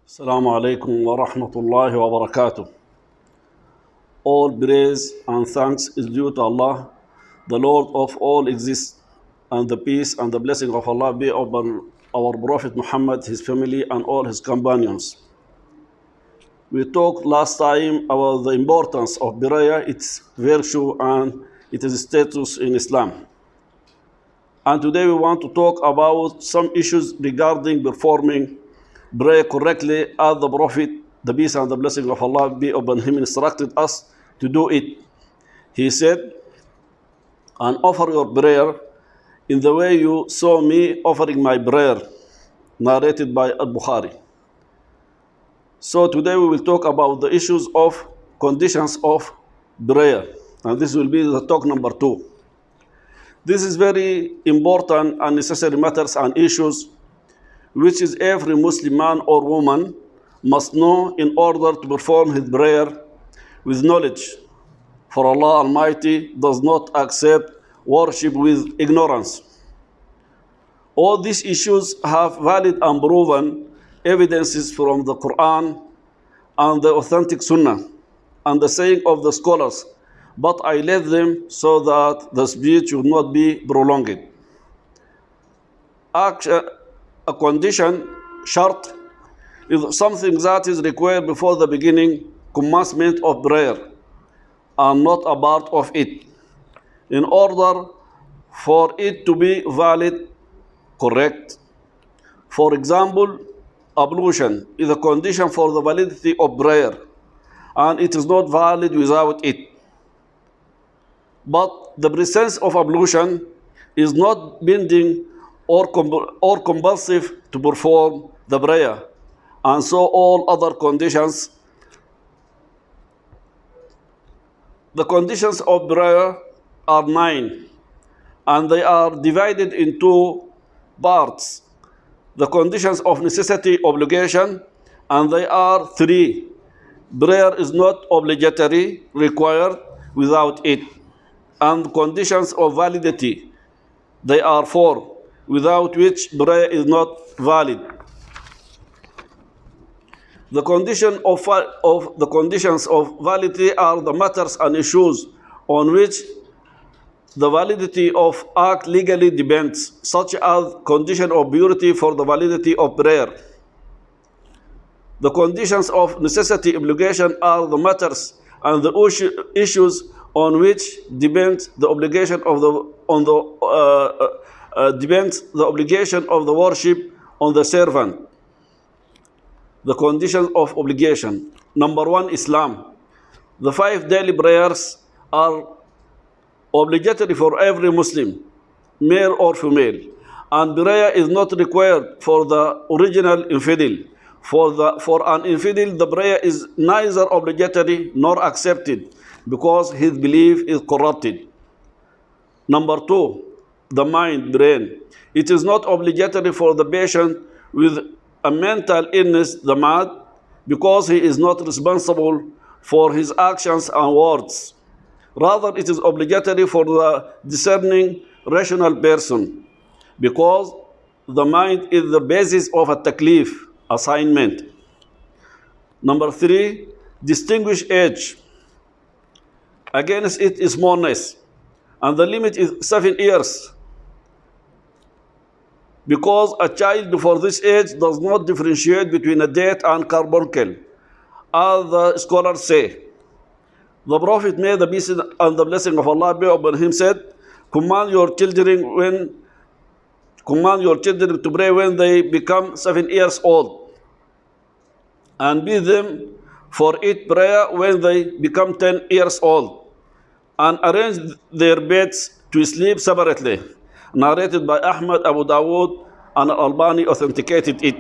Assalamu alaikum wa rahmatullahi wa barakatuh. All praise and thanks is due to Allah, the Lord of all exists, and the peace and the blessing of Allah be upon our Prophet Muhammad, his family, and all his companions. We talked last time about the importance of prayer, its virtue, and its status in Islam. And today we want to talk about some issues regarding performing prayer correctly as the Prophet, the peace and the blessing of Allah be upon him, instructed us to do it. He said, and offer your prayer in the way you saw me offering my prayer, narrated by Al-Bukhari. So today we will talk about the issues of conditions of prayer, and this will be the talk number 2. This is very important and necessary matters and issues which is every Muslim man or woman must know in order to perform his prayer with knowledge. For Allah Almighty does not accept worship with ignorance. All these issues have valid and proven evidences from the Quran and the authentic Sunnah and the saying of the scholars, but I left them so that the speech would not be prolonged. A condition, shart, is something that is required before the beginning, commencement of prayer, and not a part of it, in order for it to be valid, correct. For example, ablution is a condition for the validity of prayer, and it is not valid without it. But the presence of ablution is not binding or compulsive to perform the prayer, and so all other conditions. The conditions of prayer are 9, and they are divided into parts. The conditions of necessity, obligation, and they are 3. Prayer is not obligatory, required without it. And conditions of validity, they are 4, without which prayer is not valid. The conditions of validity are the matters and issues on which the validity of act legally depends, such as condition of purity for the validity of prayer. The conditions of necessity, obligation are the matters and the issues on which depends the obligation of the obligation of the worship on the servant. The conditions of obligation. Number 1, Islam. The 5 daily prayers are obligatory for every Muslim, male or female, and prayer is not required for the original infidel. For an infidel, the prayer is neither obligatory nor accepted, because his belief is corrupted. Number 2, the mind, brain. It is not obligatory for the patient with a mental illness, the mad, because he is not responsible for his actions and words. Rather, it is obligatory for the discerning, rational person, because the mind is the basis of a taklif, assignment. Number 3, distinguish age. Against it is smallness, and the limit is 7 years, because a child before this age does not differentiate between a date and carbuncle, as the scholars say. The Prophet, may the peace and the blessing of Allah be upon him, said, command your children to pray when they become 7 years old, and bid them for it prayer when they become 10 years old, and arrange their beds to sleep separately. Narrated by Ahmad, Abu Dawood, and Al-Albani authenticated it.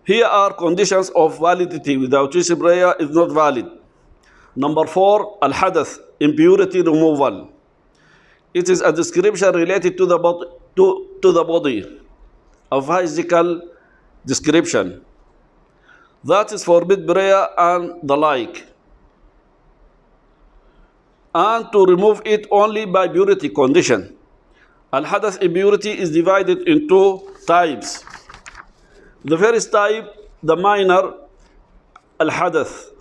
Here are conditions of validity without which prayer is not valid. Number 4, Al-Hadath, impurity removal. It is a description related to the body, a physical description. That is forbid prayer and the like, and to remove it only by purity condition. Al-Hadath impurity is divided into types. The first type, the minor al-hadath,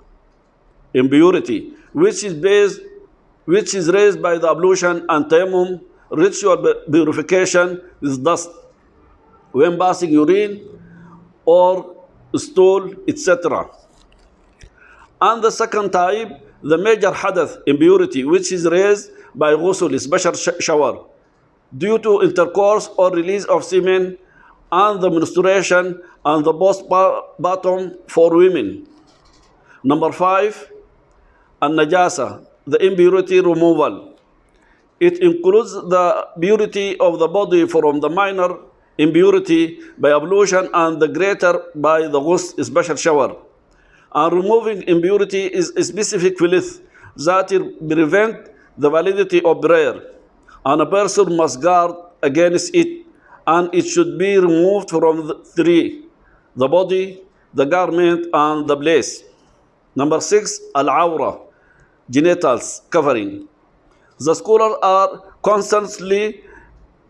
impurity, which is raised by the ablution and tayammum, ritual purification with dust when passing urine or stool, etc. And the second type, the major hadath, impurity, which is raised by ghusl, special shower, due to intercourse or release of semen and the menstruation and the postpartum for women. Number 5, an-najasa, the impurity removal. It includes the purity of the body from the minor impurity by ablution and the greater by the ghusl, special shower. And removing impurity is a specific filth that prevent the validity of prayer, and a person must guard against it, and it should be removed from the 3, the body, the garment, and the place. Number 6, al-awra, genitals covering. The scholars are constantly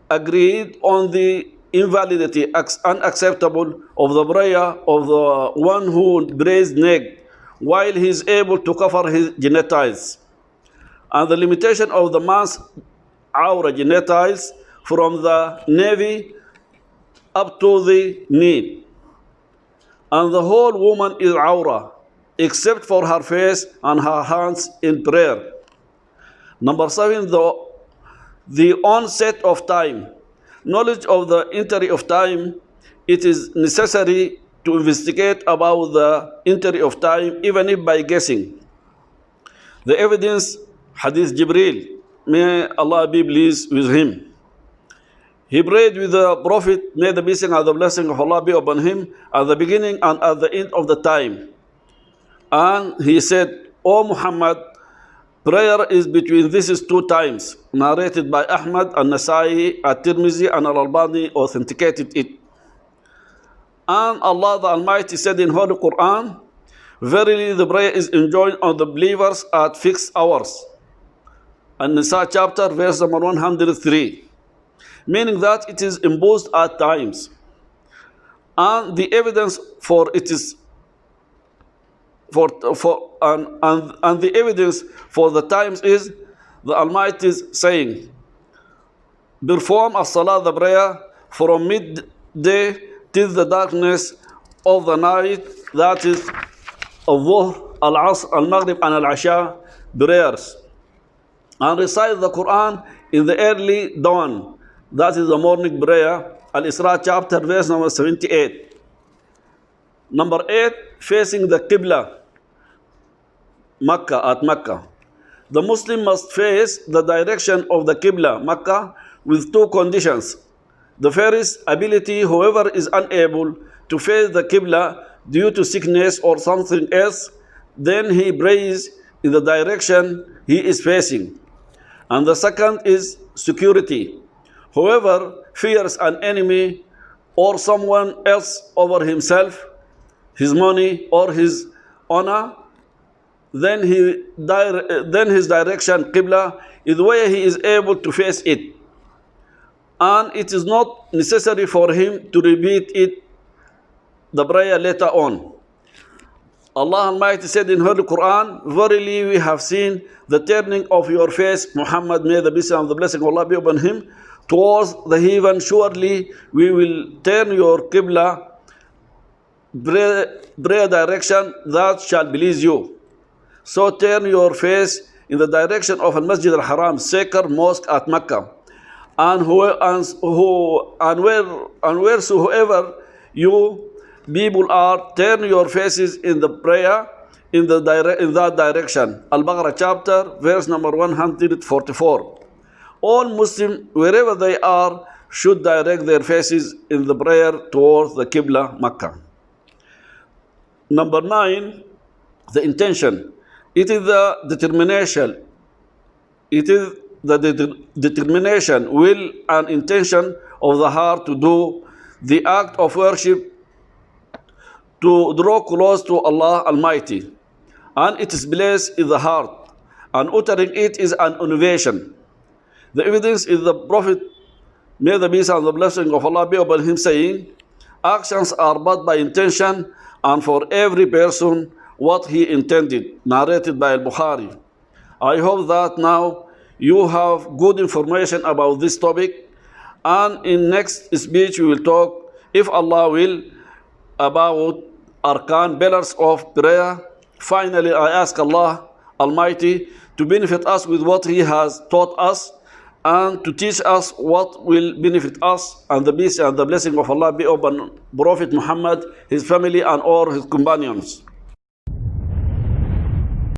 agreed on the invalidity, unacceptable of the prayer of the one who prays naked while he is able to cover his genitals, and the limitation of the man's awra, genitals, from the navi up to the knee, and the whole woman is awra except for her face and her hands in prayer. Number 7, the onset of time. Knowledge of the entry of time. It is necessary to investigate about the entry of time, even if by guessing. The evidence, Hadith Jibril, may Allah be pleased with him. He prayed with the Prophet, may the blessing and the blessing of Allah be upon him, at the beginning and at the end of the time. And he said, O Muhammad, prayer is between these 2 times, narrated by Ahmad, An-Nasai, At-Tirmizi, and Al-Albani authenticated it. And Allah the Almighty said in Holy Quran, verily the prayer is enjoined on the believers at fixed hours. An-Nisa chapter, verse number 103. Meaning that it is imposed at times. And the evidence for it is and the evidence for the times is the Almighty's saying, perform as-salah, the prayer, from midday till the darkness of the night, that is al-Dhuhr, al-Asr, al-Maghrib, and al-Asha prayers, and recite the Quran in the early dawn, that is the morning prayer, Al-Isra chapter, verse number 78. Number 8, facing the Qibla, Makkah, at Makkah. The Muslim must face the direction of the Qibla, Makkah, with 2 conditions. The first, ability. Whoever is unable to face the Qibla due to sickness or something else, then he prays in the direction he is facing. And the second is security. Whoever fears an enemy or someone else over himself, his money, or his honor, then his direction, Qibla, is where he is able to face it. And it is not necessary for him to repeat it, the prayer, later on. Allah Almighty said in Holy Quran, verily we have seen the turning of your face, Muhammad, may the peace and the blessing of Allah be upon him, towards the heaven. Surely we will turn your Qibla, prayer direction, that shall please you. So turn your face in the direction of Al-Masjid Al-Haram, sacred mosque at Mecca, and wheresoever you people are, turn your faces in the prayer in that direction. Al-Baqarah chapter, verse number 144. All Muslims, wherever they are, should direct their faces in the prayer towards the Qibla, Makkah. Number 9, the intention. It is the determination, will, and intention of the heart to do the act of worship, to draw close to Allah Almighty. And its place is the heart, and uttering it is an innovation. The evidence is the Prophet, may the peace and the blessing of Allah be upon him, saying, Actions are but by intention, and for every person what he intended. Narrated by Al-Bukhari. I hope that now you have good information about this topic, and in next speech we will talk, if Allah will, about arkan, pillars of prayer. Finally, I ask Allah Almighty to benefit us with what He has taught us, and to teach us what will benefit us, and the peace and the blessing of Allah be upon Prophet Muhammad, his family, and all his companions.